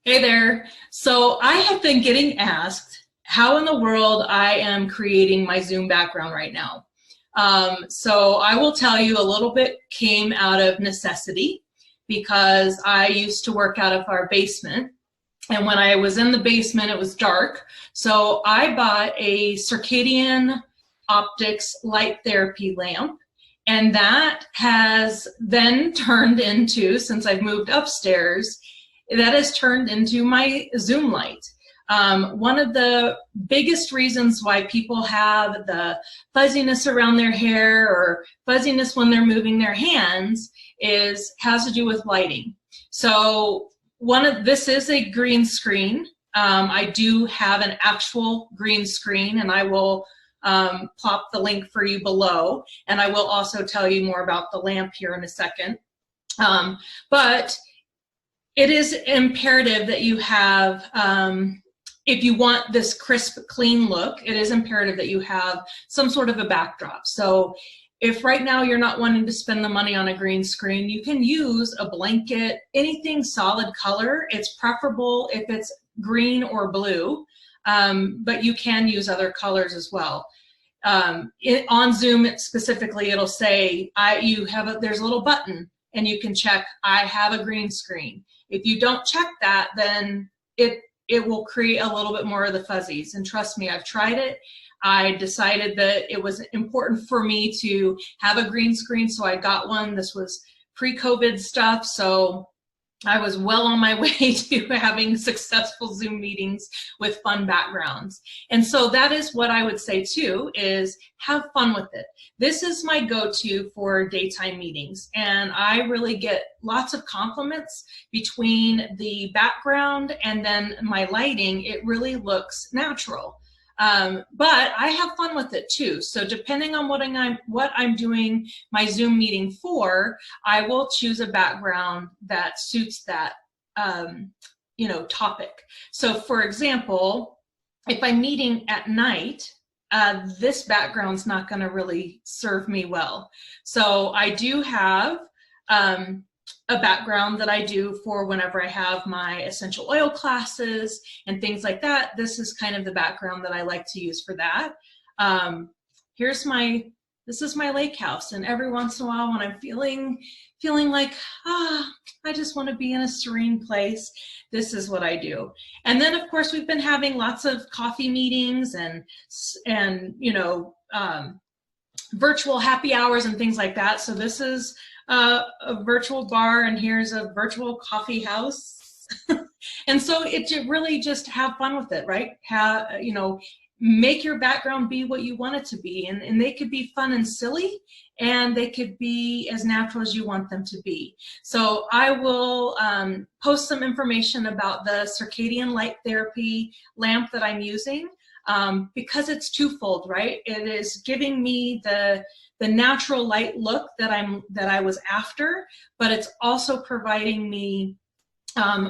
Hey there. So I have been getting asked how in the world I am creating my Zoom background right now. So I will tell you a little bit came out of necessity because I used to work out of our basement. And when I was in the basement, it was dark. So I bought a circadian optics light therapy lamp. And that has then turned into, since I've moved upstairs, that has turned into my Zoom light. One of the biggest reasons why people have the fuzziness around their hair or fuzziness when they're moving their hands has to do with lighting. So this is a green screen. I do have an actual green screen, and I will plop the link for you below, and I will also tell you more about the lamp here in a second. But it is imperative that you have, if you want this crisp, clean look, it is imperative that you have some sort of a backdrop. So if right now you're not wanting to spend the money on a green screen, you can use a blanket, anything solid color. It's preferable if it's green or blue, but you can use other colors as well. On Zoom specifically, it'll say there's a little button and you can check, I have a green screen. If you don't check that, then it will create a little bit more of the fuzzies. And trust me, I've tried it. I decided that it was important for me to have a green screen, so I got one. This was pre-COVID stuff, so I was well on my way to having successful Zoom meetings with fun backgrounds. And so that is what I would say too, is have fun with it. This is my go-to for daytime meetings, and I really get lots of compliments between the background and then my lighting. It really looks natural. But I have fun with it too. So depending on what I'm doing my Zoom meeting for, I will choose a background that suits that topic. So for example, if I'm meeting at night, this background's not going to really serve me well. So I do have a background that I do for whenever I have my essential oil classes and things like that. This is kind of the background that I like to use for that. This is my lake house, and every once in a while when I'm feeling like, I just want to be in a serene place, this is what I do. And then of course we've been having lots of coffee meetings and virtual happy hours and things like that. So this is a virtual bar, and here's a virtual coffee house. And so it really just have fun with it, right? Make your background be what you want it to be, and they could be fun and silly, and they could be as natural as you want them to be. So I will post some information about the circadian light therapy lamp that I'm using, because it's twofold, right? It is giving me the natural light look that I was after, but it's also providing me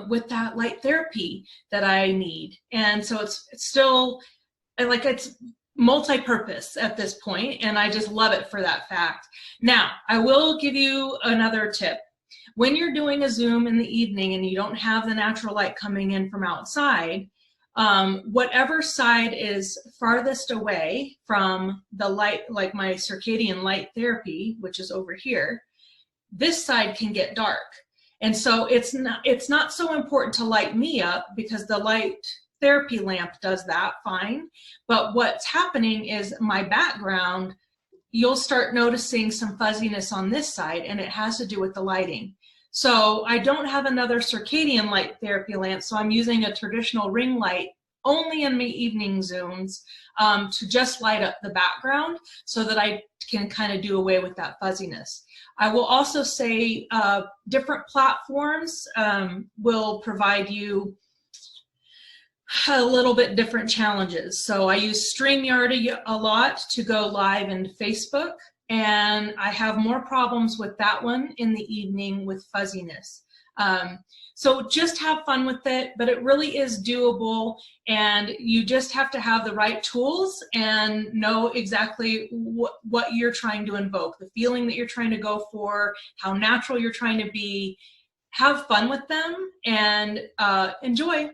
with that light therapy that I need. And so it's still like it's multi-purpose at this point, and I just love it for that fact. Now, I will give you another tip. When you're doing a Zoom in the evening and you don't have the natural light coming in from outside, whatever side is farthest away from the light, like my circadian light therapy, which is over here, this side can get dark. And so it's not so important to light me up, because the light therapy lamp does that fine. But what's happening is my background, you'll start noticing some fuzziness on this side, and it has to do with the lighting. So I don't have another circadian light therapy lamp, so I'm using a traditional ring light only in my evening Zooms to just light up the background so that I can kind of do away with that fuzziness. I will also say different platforms will provide you a little bit different challenges. So I use StreamYard a lot to go live in Facebook, and I have more problems with that one in the evening with fuzziness. So just have fun with it, but it really is doable, and you just have to have the right tools and know exactly what you're trying to invoke, the feeling that you're trying to go for, how natural you're trying to be. have fun with them and enjoy.